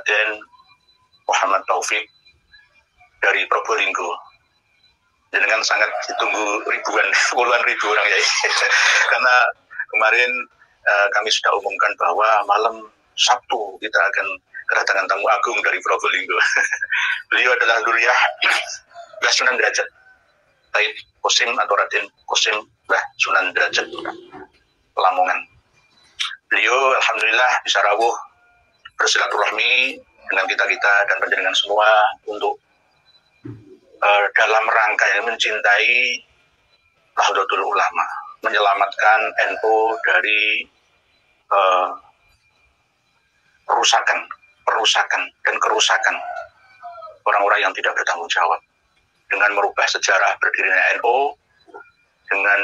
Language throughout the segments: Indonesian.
Raden Muhammad Taufik dari Probolinggo. Dengan sangat ditunggu puluhan ribu orang ya. Karena kemarin kami sudah umumkan bahwa malam Sabtu kita akan kedatangan tamu agung dari Probolinggo. Beliau adalah Luriyah Mbah Sunan Derajat Taib Kosim atau Raden Kosim Mbah Sunan Derajat Lamongan. Beliau alhamdulillah bisa rawuh bersilaturahmi dengan kita dan panjenengan semua untuk dalam rangka yang mencintai Nahdlatul Ulama, menyelamatkan NU dari perusakan dan kerusakan orang-orang yang tidak bertanggung jawab, dengan merubah sejarah berdirinya NU, dengan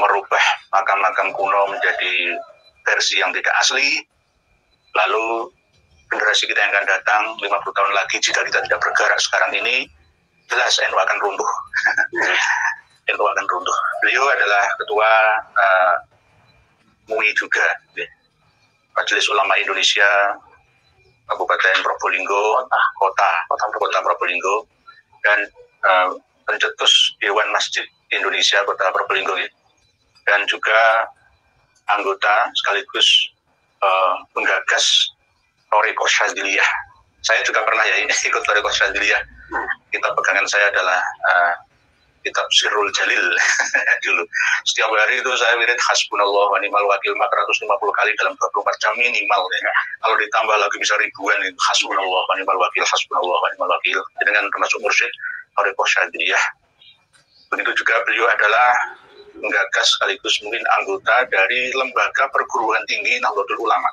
merubah makam-makam kuno menjadi versi yang tidak asli. Lalu generasi kita yang akan datang 50 tahun lagi, jika kita tidak bergerak sekarang ini, jelas NU akan runtuh. NU akan runtuh. Beliau adalah ketua MUI juga, Majelis Ulama Indonesia Kabupaten Probolinggo, Kota Probolinggo, dan pencetus Dewan Masjid Indonesia Kota Probolinggo, dan juga anggota sekaligus penggagas Thariqah Syadziliyah. Saya juga pernah ikut Thariqah Syadziliyah. Kitab pegangan saya adalah kitab Sirrul Jalil dulu. Setiap hari itu saya wirid hasbunallah wa ni'mal wakil 450 kali dalam 24 jam minimal ya. Kalau ditambah lagi bisa ribuan, itu hasbunallah wa ni'mal wakil, hasbunallah wa ni'mal wakil. Dengan termasuk mursyid Thariqah Syadziliyah. Begitu juga beliau adalah menggagas sekaligus mungkin anggota dari Lembaga Perguruan Tinggi Nahdlatul Ulama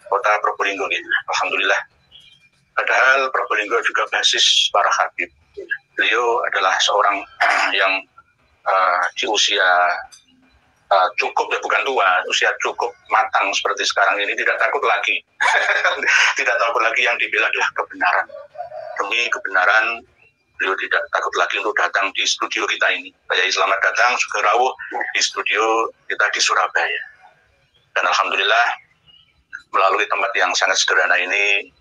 Kota Probolinggo gitu. Alhamdulillah. Padahal Probolinggo juga basis para habib. Beliau adalah seorang yang di usia cukup, ya bukan tua, usia cukup matang seperti sekarang ini, tidak takut lagi. Tidak takut lagi, yang dibela adalah kebenaran. Demi kebenaran, beliau tidak takut lagi untuk datang di studio kita ini. Pak selamat datang, juga rawuh di studio kita di Surabaya. Dan alhamdulillah, melalui tempat yang sangat sederhana ini,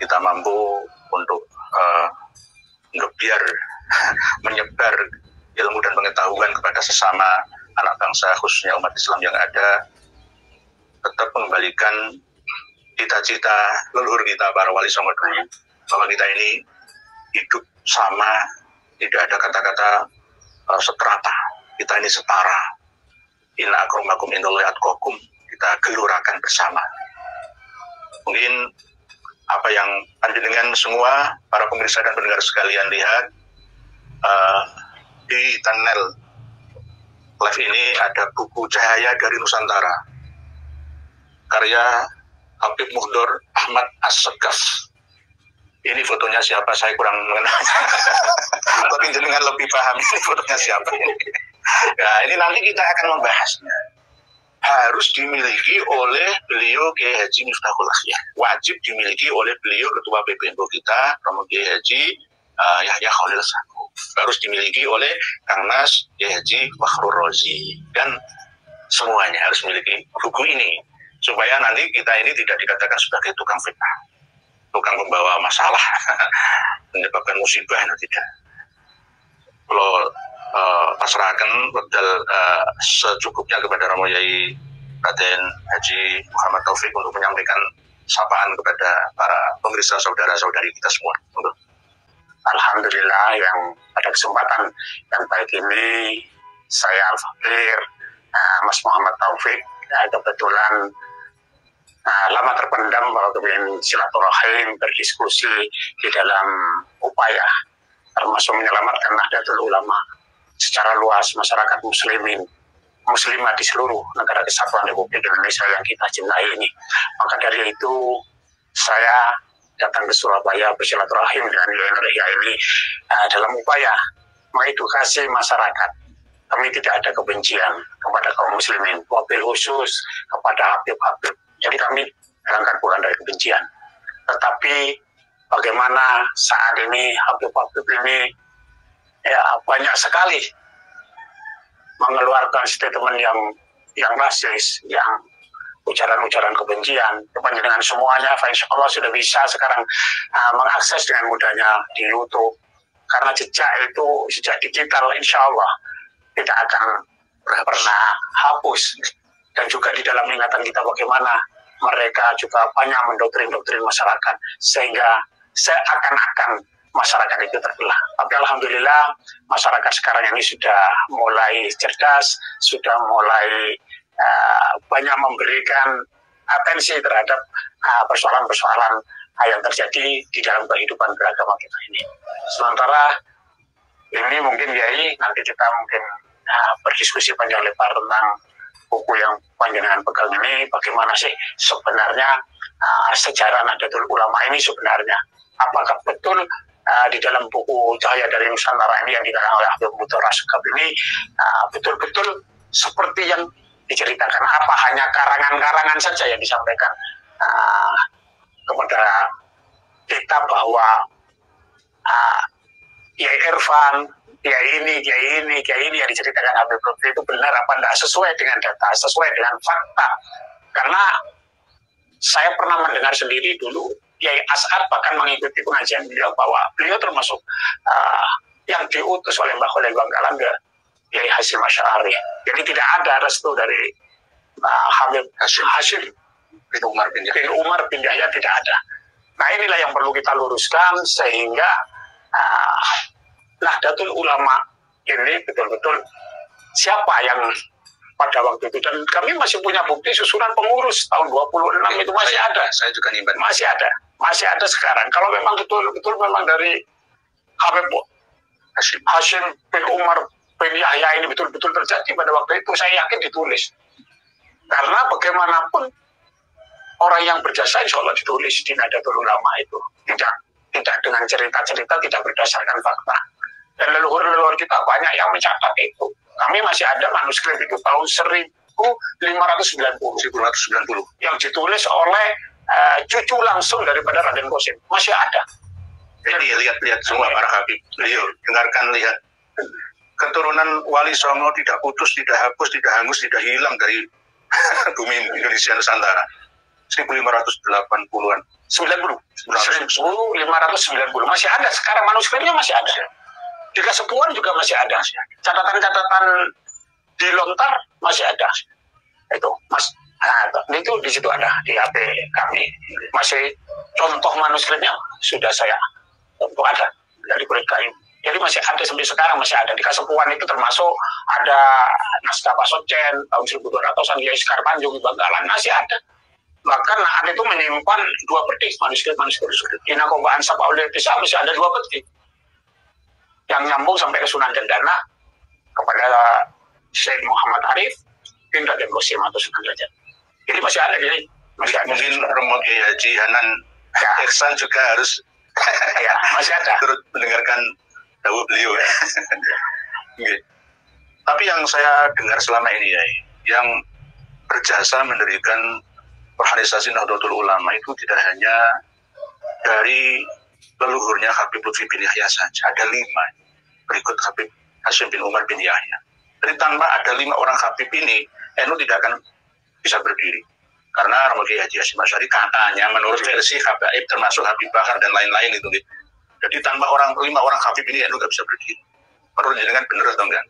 kita mampu untuk biar menyebar ilmu dan pengetahuan kepada sesama anak bangsa, khususnya umat Islam yang ada, tetap mengembalikan cita-cita leluhur kita, para wali songo dulu, bahwa kita ini hidup sama, tidak ada kata-kata seterata, kita ini setara. Inna akramakum indallahi atqakum, kita gelurakan bersama. Mungkin apa yang panjenengan semua, para pemirsa dan pendengar sekalian lihat, di channel live ini ada buku Cahaya dari Nusantara, karya Habib Muhdor Ahmad As-Segaf. Ini fotonya siapa, saya kurang mengenal. Tapi jenengan lebih paham ini fotonya siapa. Nah, ini nanti kita akan membahasnya. Harus dimiliki oleh beliau Kiai Haji Miftahul Akhyar. Wajib dimiliki oleh beliau Ketua PBNU kita, Romo Kiai Haji Yahya Khalil Stakuf. Harus dimiliki oleh Kang Mas Kiai Haji Fakhrur Razi. Dan semuanya harus memiliki buku ini, supaya nanti kita ini tidak dikatakan sebagai tukang fitnah, tukang pembawa masalah, menyebabkan musibah, tidak. Kalau pasrahkan modal secukupnya kepada Romo Yai Raden Haji Muhammad Taufik untuk menyampaikan sapaan kepada para pemirsa saudara-saudari kita semua. Alhamdulillah, yang pada kesempatan yang baik ini saya Al-Fakir Mas Muhammad Taufik, kebetulan lama terpendam bahwa kemudian silaturahim, berdiskusi di dalam upaya termasuk menyelamatkan Nahdlatul Ulama secara luas masyarakat muslimah di seluruh negara kesatuan Republik Indonesia yang kita cintai ini. Maka dari itu saya datang ke Surabaya bersilaturahim dengan Yahya ini dalam upaya mengedukasi masyarakat. Kami tidak ada kebencian kepada kaum muslimin, wabil khusus kepada habib-habib. Jadi kami berangkat bukan dari kebencian. Tetapi bagaimana saat ini habib-habib ini banyak sekali mengeluarkan statement yang rasis, yang ujaran-ujaran kebencian. Panjenengan semuanya, insya Allah sudah bisa sekarang mengakses dengan mudahnya di YouTube. Karena jejak digital insya Allah tidak akan pernah hapus. Dan juga di dalam ingatan kita bagaimana mereka juga banyak mendoktrin-doktrin masyarakat. Sehingga seakan-akan masyarakat itu terbelah. Tapi alhamdulillah masyarakat sekarang ini sudah mulai cerdas, sudah mulai banyak memberikan atensi terhadap persoalan-persoalan yang terjadi di dalam kehidupan beragama kita ini. Sementara ini mungkin Yai, nanti kita mungkin berdiskusi panjang lebar tentang buku yang panjenengan pegang ini, bagaimana sih sebenarnya sejarah Nahdlatul Ulama ini sebenarnya. Apakah betul di dalam buku Cahaya dari Nusantara ini yang dikarang oleh Habib Mutahar Asegaf ini betul-betul seperti yang diceritakan, apa hanya karangan-karangan saja yang disampaikan kepada kita bahwa Kiai Irfan, Kiai ini yang diceritakan Habib Lutfi itu benar apa tidak, sesuai dengan data, sesuai dengan fakta. Karena saya pernah mendengar sendiri dulu Kiai As'ad bahkan mengikuti pengajian beliau bahwa beliau termasuk yang diutus oleh Mbah Khalil Bangkalan ke Kiai Hasyim Asy'ari. Jadi tidak ada restu dari Habib Hasyim bin Umar bin Yahya, tidak ada. Nah inilah yang perlu kita luruskan sehingga Nahdlatul Ulama ini betul-betul siapa yang pada waktu itu, dan kami masih punya bukti susunan pengurus tahun 26 itu masih ada. Saya juga nyimpan. Masih ada sekarang. Kalau memang betul-betul memang dari Habib Hasyim bin Umar bin Yahya ini betul-betul terjadi pada waktu itu, saya yakin ditulis. Karena bagaimanapun orang yang berjasa insya Allah ditulis di Nahdlatul Ulama itu. Tidak dengan cerita-cerita, tidak berdasarkan fakta. Dan leluhur-leluhur kita banyak yang mencatat itu. Kami masih ada manuskrip itu tahun 1590 yang ditulis oleh cucu langsung daripada Raden Qasim. Masih ada. Jadi lihat semua para habib beliau, dengarkan, lihat keturunan Wali Songo tidak putus, tidak hapus, tidak hangus, tidak hilang dari bumi Indonesia Nusantara. 1580-an 1590 masih ada sekarang, manuskripnya masih ada. Di Kasepuan juga masih ada. Catatan-catatan di Lontar masih ada. Itu Mas, itu di situ ada di HP kami. Masih contoh manuskripnya sudah saya untuk ada dari kulit kayu. Jadi masih ada sampai sekarang, masih ada di Kasepuan. Itu termasuk ada naskah Pak Socen tahun 1200-an, Kiai Sekar Tanjung di Bangkalan masih ada. Bahkan Naat itu menyimpan 2 peti manuskrip. Di Nakombaan Sapauli Desa masih ada 2 peti yang nyambung sampai ke Sunan Cendana kepada Syekh Muhammad Arif bin Raden Qasim atau Sunan Derajat. Jadi masih ada, jadi masih ada. Mungkin Romo Kiai Haji Hanan Ihsan juga harus ya, masih ada turut mendengarkan dawuh beliau ya. Okay. Tapi yang saya dengar selama ini ya, yang berjasa mendirikan organisasi Nahdlatul Ulama itu tidak hanya dari leluhurnya Habib Lutfi bin Yahya saja, ada 5 berikut Habib Hasyim bin Umar bin Yahya. Jadi tanpa ada 5 orang Habib ini, NU tidak akan bisa berdiri. Karena Romo Kiai Haji Hasyim Asy'ari katanya menurut versi Habaib termasuk Habib Bahar dan lain-lain itu. Jadi tanpa 5 orang Habib ini NU tidak bisa berdiri. Menurut jenengan benar atau enggak?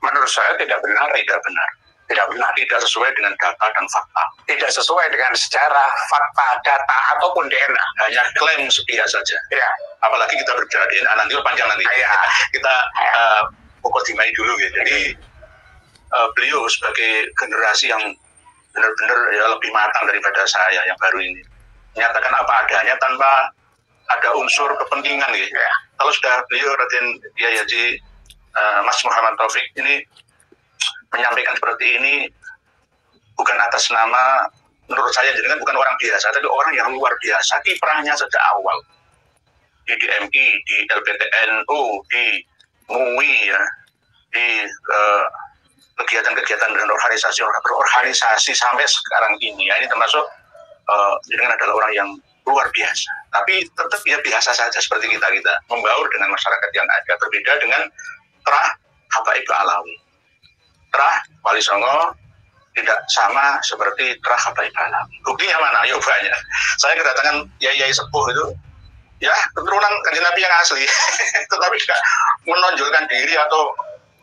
Menurut saya tidak benar. Tidak sesuai dengan data dan fakta. Tidak sesuai dengan sejarah, fakta, data ataupun DNA. Hanya klaim sepihak saja. Ya. Apalagi kita berbicara DNA nanti panjang nanti. Ya. Kita pokok dimai dulu gitu. Jadi beliau sebagai generasi yang benar-benar ya lebih matang daripada saya yang baru ini, menyatakan apa adanya tanpa ada unsur kepentingan gitu. Ya. Kalau sudah beliau Raden Kiai Haji Mas Muhammad Taufik ini menyampaikan seperti ini bukan atas nama, menurut saya jadi kan bukan orang biasa, tapi orang yang luar biasa. Kiprahnya sejak awal di DMI, di LPTNU, di MUI ya, di kegiatan-kegiatan dan organisasi sampai sekarang ini ya, ini termasuk jadi adalah orang yang luar biasa. Tapi tetap ya biasa saja seperti kita membaur dengan masyarakat yang ada, berbeda dengan terah Habaib Alawi. Terah Wali Songo tidak sama seperti Trah Habai Balam. Buktinya mana? Ya banyak. Saya kedatangan yai sepuh itu, ya keturunan Kanjeng Nabi yang asli, tetapi tidak menonjolkan diri atau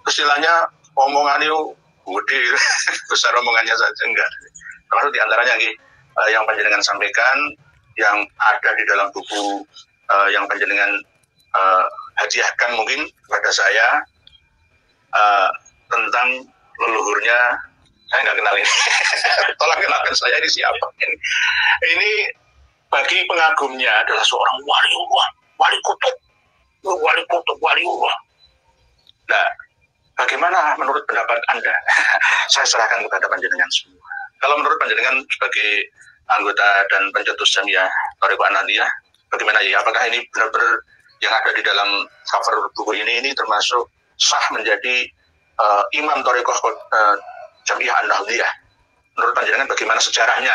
istilahnya omongan itu gede, besar omongannya saja, enggak. Termasuk diantaranya yang panjenengan sampaikan, yang ada di dalam buku yang panjenengan hadiahkan mungkin kepada saya, tentang leluhurnya. Saya nggak kenal ini. Tolong kenalkan saya, ini siapa ini. Ini bagi pengagumnya adalah seorang waliullah, wali kutub, waliullah. Nah, bagaimana menurut pendapat Anda? Saya serahkan kepada panjenengan semua. Kalau menurut panjenengan sebagai anggota dan pencetus Jamiah Thariqah An-Nahdliyah, bagaimana ya? Apakah ini benar-benar yang ada di dalam cover buku ini termasuk sah menjadi imam Thariqah Jamiah An-Nahdliyah? Menurut panjenengan bagaimana sejarahnya?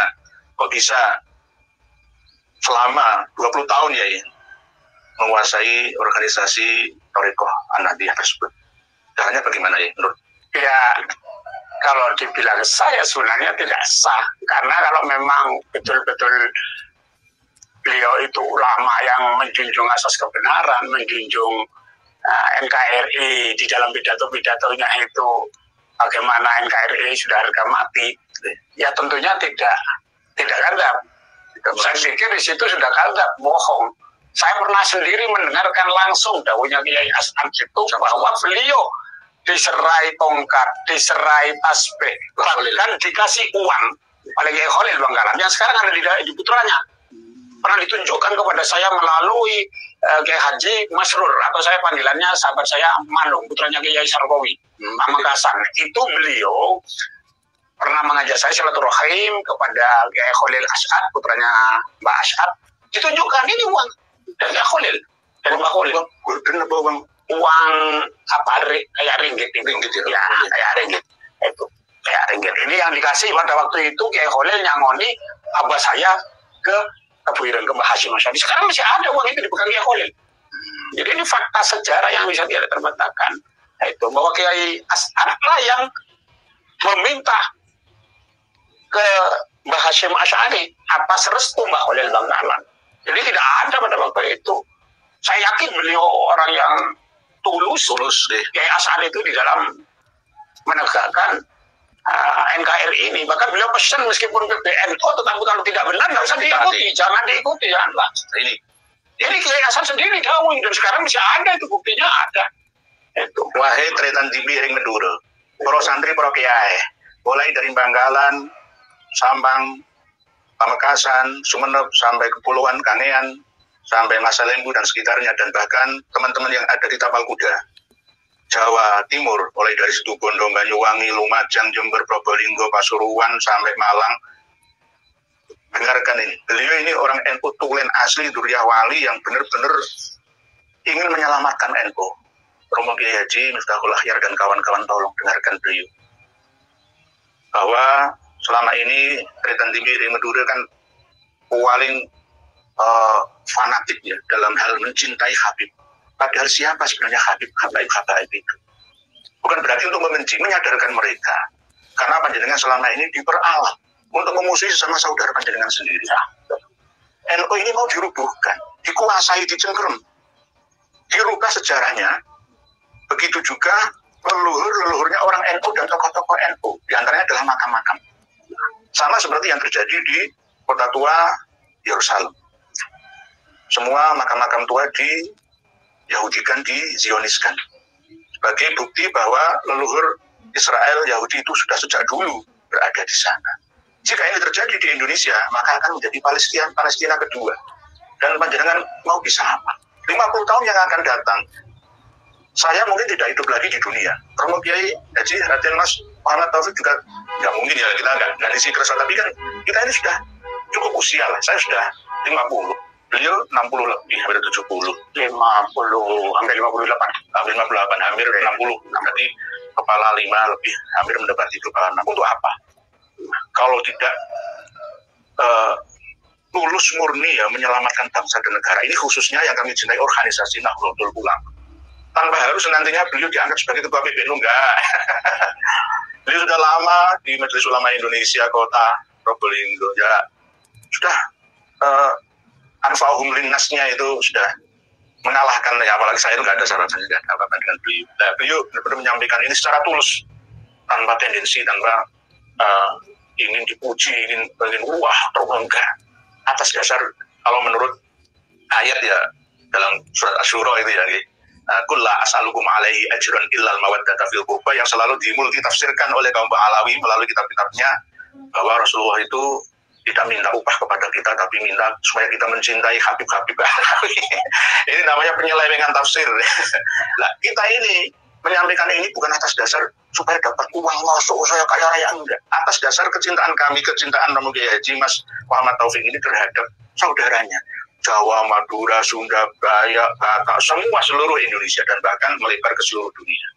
Kok bisa selama 20 tahun ya menguasai organisasi Thariqah An-Nahdliyah tersebut? Caranya bagaimana ya menurut? Ya, kalau dibilang saya sebenarnya tidak sah, karena kalau memang betul-betul beliau itu ulama yang menjunjung asas kebenaran, menjunjung NKRI di dalam pidato-pidatonya itu, bagaimana NKRI sudah harga mati, ya tentunya tidak kadzab. Saya pikir di situ sudah kadzab, bohong. Saya pernah sendiri mendengarkan langsung dawuhnya Kiai As'ad itu bahwa beliau diserai tongkat, diserai tasbih, bahkan dikasih uang oleh Kiai Khalil Bangkalan yang sekarang ada di putranya. Pernah ditunjukkan kepada saya melalui Kiai Haji Masrur, atau saya panggilannya sahabat saya Manung, putranya Kiai Sarbawi, Pamekasan. Itu beliau pernah mengajak saya silaturahim kepada Kiai Khalil As'ad, putranya Mbak As'ad. Ditunjukkan ini uang dari Kiai Khalil, dari Mbak Khalil. Uang apa, kayak ringgit ya, kayak ringgit. Itu kayak ringgit. Ini yang dikasih pada waktu itu Kiai Khalil nyangoni abah saya ke Kebuiran, ke Mbah Hashim Asy'ari. Sekarang masih ada uang itu dipegang Kiai Khalil. Jadi ini fakta sejarah yang bisa tidak terbantahkan. Itu bahwa Kiai As'ad lah yang meminta ke Mbah Hashim Asy'ari atas restu Mbah Khalil Bangkalan. Jadi tidak ada pada waktu itu. Saya yakin beliau orang yang tulus deh. Kiai As'ad itu di dalam menegakkan NKRI ini. Bahkan beliau pesan meskipun PBNU, tetapi kalau tidak benar nggak usah diikuti, jangan diikuti, janganlah. Ini Kiai As'ad sendiri tahu, dan sekarang masih ada itu, buktinya ada. Itu. Wahai tretan tibi ring Meduro, para santri para kiai, mulai dari Bangkalan, Sambang, Pamekasan, Sumeneb sampai Kepulauan Kangean, sampai Masalembu dan sekitarnya, dan bahkan teman-teman yang ada di Tapal Kuda, Jawa Timur, mulai dari Situbondo, Banyuwangi, Lumajang, Jember, Probolinggo, Pasuruan, sampai Malang. Dengarkan ini, beliau ini orang NU tulen asli, Duriah Wali yang benar-benar ingin menyelamatkan NU. Romo Kiai Haji Miftahul Akhyar dan kawan-kawan, tolong dengarkan beliau. Bahwa selama ini Tretan Tibi di Madura kan paling fanatik ya dalam hal mencintai Habib. Padahal siapa sebenarnya Habib itu? Bukan berarti untuk membenci, menyadarkan mereka. Karena panjenengan selama ini diperalat untuk memusuhi sama saudara panjenengan sendiri. NU ini mau dirubuhkan, dikuasai, dicengkeram, dirubah sejarahnya. Begitu juga leluhurnya orang NU dan tokoh-tokoh NU, diantaranya adalah makam-makam. Sama seperti yang terjadi di kota tua Yerusalem. Semua makam-makam tua Yahudikan, Zioniskan. Sebagai bukti bahwa leluhur Israel Yahudi itu sudah sejak dulu berada di sana. Jika ini terjadi di Indonesia, maka akan menjadi Palestina kedua. Dan panjenengan mau bisa apa? 50 tahun yang akan datang, saya mungkin tidak hidup lagi di dunia. Romo Kiai Haji Raden Mas Muhammad Taufik juga nggak mungkin ya, kita nggak isi kerasa, tapi kan kita ini sudah cukup usia lah. Saya sudah 50, beliau 60 lebih, hampir 70, 50, hampir 58, hampir 58, hampir 60. Berarti kepala 5 lebih, hampir mendekati kepala 6. Untuk apa? Kalau tidak tulus murni ya menyelamatkan bangsa dan negara ini, khususnya yang kami cintai organisasi Nahdlatul Ulama. Tanpa harus nantinya beliau dianggap sebagai ketua PBNU, enggak. Beliau sudah lama di Majelis Ulama Indonesia Kota Probolinggo. Ya sudah anfa'uhum linnasnya itu sudah mengalahkan, ya apalagi saya itu nggak ada saran, saya nggak ada apa-apa dengan beliau. Nah, beliau benar-benar menyampaikan ini secara tulus, tanpa tendensi, tanpa ingin dipuji, ingin wah terbangga atas dasar, kalau menurut ayat ya dalam surat Asy-Syura itu ya, qul la as'alukum alaihi ajran illal mawaddata fil qurba, yang selalu dimultitafsirkan oleh kaum Alawi melalui kitab-kitabnya, bahwa Rasulullah itu tidak minta upah kepada kita, tapi minta supaya kita mencintai Habib-Habib Alawi. Ini namanya penyelewengan tafsir. Nah, kita ini menyampaikan ini bukan atas dasar supaya dapat uang masuk saya kaya raya, enggak. Atas dasar kecintaan kami, kecintaan Romo Kiai Haji Mas Muhammad Taufik ini terhadap saudaranya Jawa, Madura, Sunda, Bayak, Batak, semua seluruh Indonesia dan bahkan melebar ke seluruh dunia.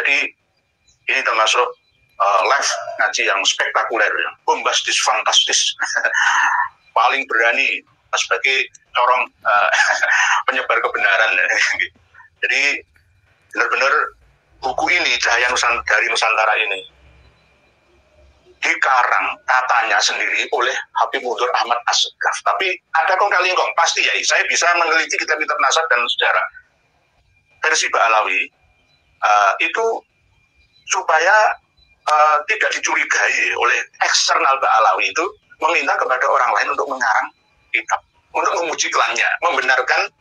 Jadi ini termasuk live ngaji yang spektakuler, ya. Bombastis, fantastis, paling berani sebagai corong penyebar kebenaran. Ya. Jadi benar-benar buku ini Cahaya dari Nusantara ini dikarang katanya sendiri oleh Habib Mundur Ahmad Assegaf. Tapi ada kong kali kong pasti ya, saya bisa meneliti kitab-kitab nasab dan sejarah versi Ba'alawi itu supaya tidak dicurigai oleh eksternal Ba'alawi itu meminta kepada orang lain untuk mengarang kitab, untuk memuji klannya, membenarkan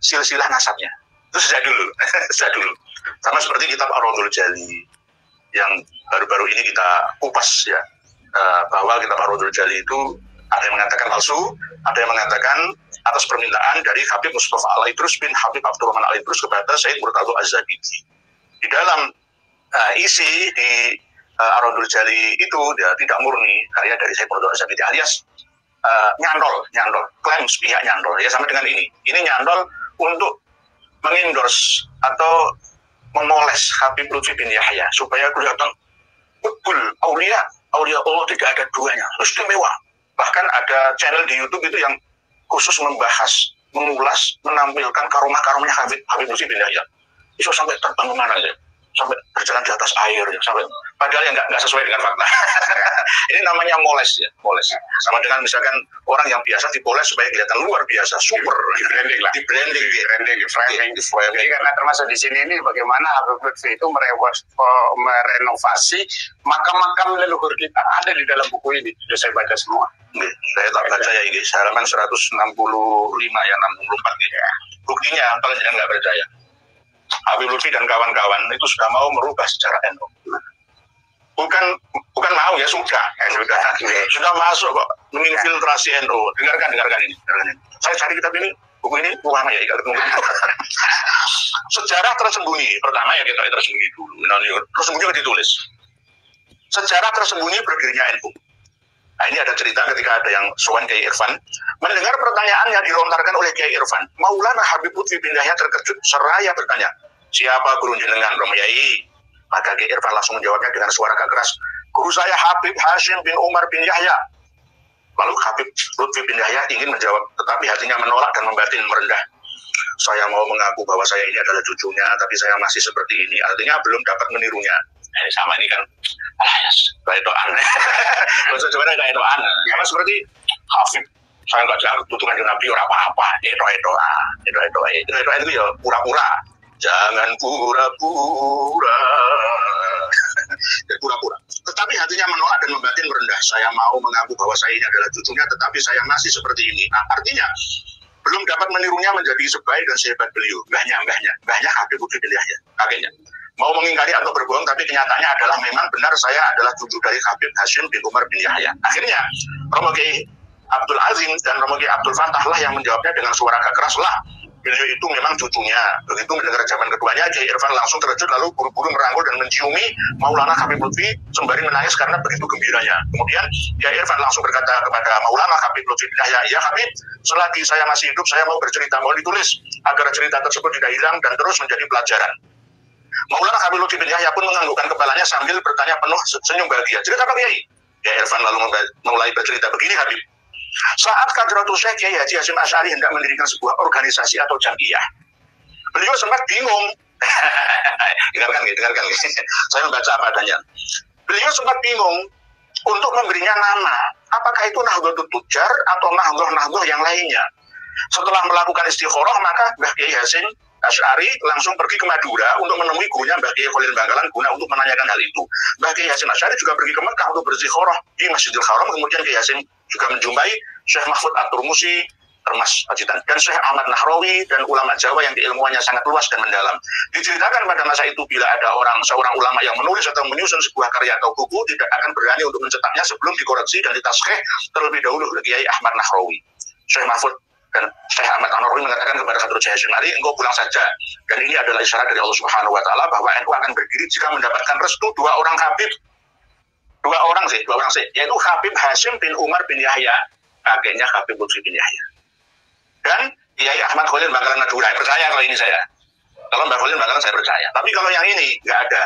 silsilah nasabnya. Itu sejak dulu, sejak dulu. Sama seperti kitab Ar-Raudhul Jali yang baru-baru ini kita kupas ya, bahwa kitab Ar-Raudhul Jali itu ada yang mengatakan palsu, ada yang mengatakan atas permintaan dari Habib Mustafa Al-Idrus bin Habib Abdurrahman Al-Idrus kepada Sayyid Murtado Az-Zabidi. Di dalam isi di Ar-Raudhul Jali itu ya, tidak murni karya dari Sayyid Murtado Az-Zabidi, alias nyantol, klaim pihak nyantol ya, sama dengan ini nyantol untuk mengendorse atau memoles Habib Lutfi bin Yahya supaya kelihatan betul aulia Allah tidak ada duanya, istimewa. Bahkan ada channel di YouTube itu yang khusus membahas, mengulas, menampilkan karomah-karomahnya Habib Lutfi bin Yahya. Itu sampai terbang kemana ya? Sampai berjalan di atas air ya, sampai padahal yang nggak sesuai dengan fakta. Ini namanya moles ya, moles. Sama dengan misalkan orang yang biasa dipoles supaya kelihatan luar biasa, super, di branding lah, di framing. Jadi karena termasuk di sini ini bagaimana Habib Lutfi itu merenovasi makam-makam leluhur kita, ada di dalam buku ini. Sudah saya baca semua. Saya tak baca ya ini, halaman 165 ya, 64 gitu. Buktinya kalau jangan nggak percaya, Habib Lutfi dan kawan-kawan itu sudah mau merubah sejarah NU. Bukan mau ya, sudah masuk kok, menginfiltrasi NU. Dengarkan ini. Saya cari kitab ini, buku ini lama ya, sejarah tersembunyi. Pertama ya kita tersembunyi dulu. Tersembunyi ditulis. Sejarah tersembunyi berdirinya NU. Nah, ini ada cerita ketika ada yang sowan Kiai Irfan, mendengar pertanyaan yang dilontarkan oleh Kiai Irfan, Maulana Habib Lutfi bin Yahya terkejut seraya bertanya, siapa guru jenengan Romo Yai? Maka Kiai Irfan langsung menjawabnya dengan suara agak keras, guru saya Habib Hashim bin Umar bin Yahya. Lalu Habib Lutfi bin Yahya ingin menjawab, tetapi hatinya menolak dan membatin merendah. Saya mau mengaku bahwa saya ini adalah cucunya, tapi saya masih seperti ini. Artinya belum dapat menirunya. Ini sama ini kan, kayak doan. Sebenarnya kayak doan. Sama seperti Habib, saya nggak jaga tutupan Nabi orang apa-apa. Itu ya pura-pura. Jangan pura-pura. Pura-pura. Tetapi hatinya menolak dan membatin merendah. Saya mau mengaku bahwa saya ini adalah cucunya, tetapi saya masih seperti ini. Nah, artinya belum dapat menirunya menjadi sebaik dan sehebat beliau. Mbahnya Habib Lutfi bin Yahya, kakeknya. Mau mengingkari atau berbohong, tapi kenyataannya adalah memang benar saya adalah cucu dari Habib Hashim bin Umar bin Yahya. Akhirnya Romo Kiai Abdul Azim dan Romo Kiai Abdul Fatah lah yang menjawabnya dengan suara agak keras, lah beliau itu memang cucunya. Begitu mendengar zaman keduanya, Kiai Irfan langsung terkejut lalu buru-buru merangkul dan menciumi Maulana Habib Lutfi sembari menangis karena begitu gembiranya. Kemudian Kiai Irfan langsung berkata kepada Maulana Habib Lutfi bin Yahya, ya Habib, selagi saya masih hidup saya mau bercerita, mau ditulis agar cerita tersebut tidak hilang dan terus menjadi pelajaran. Maulana Habib Lutfi bin Yahya pun menganggukkan kepalanya sambil bertanya penuh senyum bahagia. Cerita apa Kiai? Kiai Irfan lalu mulai bercerita, begini Habib. Saat Hadratus Syekh Kiai Haji Hasyim Asy'ari hendak mendirikan sebuah organisasi atau jamiah, beliau sempat bingung dengarkan. Saya membaca apa adanya. Beliau sempat bingung untuk memberinya nama, apakah itu Nahdlatul Tujar atau Nahdlatul yang lainnya. Setelah melakukan istikharah, maka Mbah Kiai Hasyim Asy'ari langsung pergi ke Madura untuk menemui gurunya Mbah Kiai Khalil Bangkalan guna untuk menanyakan hal itu. Mbah Kiai Hasyim Asy'ari juga pergi ke Mekah untuk beristikharah di Masjidil Haram. Kemudian Kiai Hasyim juga menjumpai Syekh Mahfud At-Turmusi, Termas Pacitan, dan Syekh Ahmad Nahrawi dan ulama Jawa yang keilmuannya sangat luas dan mendalam. Diceritakan pada masa itu bila ada seorang ulama yang menulis atau menyusun sebuah karya atau buku tidak akan berani untuk mencetaknya sebelum dikoreksi dan ditaskhih terlebih dahulu oleh Kiai Ahmad Nahrawi. Syekh Mahfud dan Syekh Ahmad Nahrawi mengatakan kepada Khadratu Syekh Hasyim Asy'ari, engkau pulang saja. Dan ini adalah isyarat dari Allah Subhanahu wa taala bahwa NU akan berdiri jika mendapatkan restu dua orang Habib, yaitu Habib Hasyim bin Umar bin Yahya, kakeknya Habib Lutfi bin Yahya, dan Kiai Ahmad Khalil Bangkalan Madura. Percaya kalau ini saya. Kalau Mbah Khalil Bangkalan saya percaya. Tapi kalau yang ini nggak ada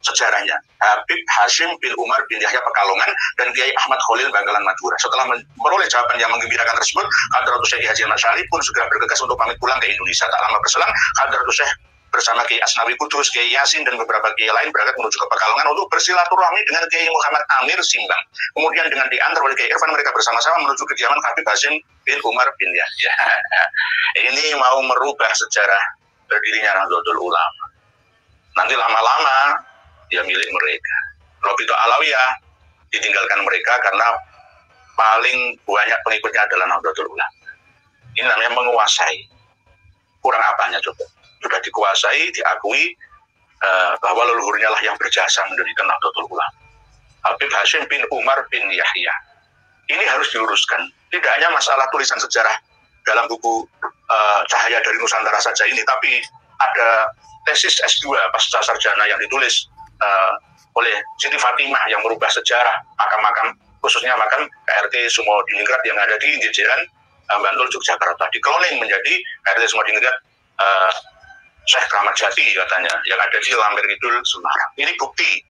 sejarahnya. Habib Hasyim bin Umar bin Yahya Pekalongan dan Kiai Ahmad Khalil Bangkalan Madura. Setelah memperoleh jawaban yang menggembirakan tersebut, Khadratu Syekh Hasyim Asy'ari pun segera bergegas untuk pamit pulang ke Indonesia. Tak lama berselang, Khadratu Syekh bersama Kiai Asnawi Kudus, Kiai Yasin, dan beberapa kiai lain berangkat menuju ke Pekalongan untuk bersilaturahmi dengan Kiai Muhammad Amir Simbang. Kemudian dengan diantar oleh Kiai Irfan, mereka bersama-sama menuju kediaman Habib Hasyim bin Umar bin Yahya. Ini mau merubah sejarah berdirinya Nahdlatul Ulama. Nanti lama-lama dia milik mereka. Rabithah Alawiyah ditinggalkan mereka karena paling banyak pengikutnya adalah Nahdlatul Ulama. Ini namanya menguasai. Kurang apanya coba? Sudah dikuasai, diakui bahwa leluhurnya lah yang berjasa mendirikan Nahdlatul Ulama. Habib Hasyim bin Umar bin Yahya. Ini harus diluruskan. Tidak hanya masalah tulisan sejarah dalam buku Cahaya dari Nusantara saja ini, tapi ada tesis S2 pasca sarjana yang ditulis oleh Siti Fatimah yang merubah sejarah makam-makam, khususnya makam KRT Sumodiningrat yang ada di jajaran Bantul, Yogyakarta, dikloning menjadi KRT Sumodiningrat Syekh Kramat Jati katanya, yang ada di Lampir Kidul, Semarang. Ini bukti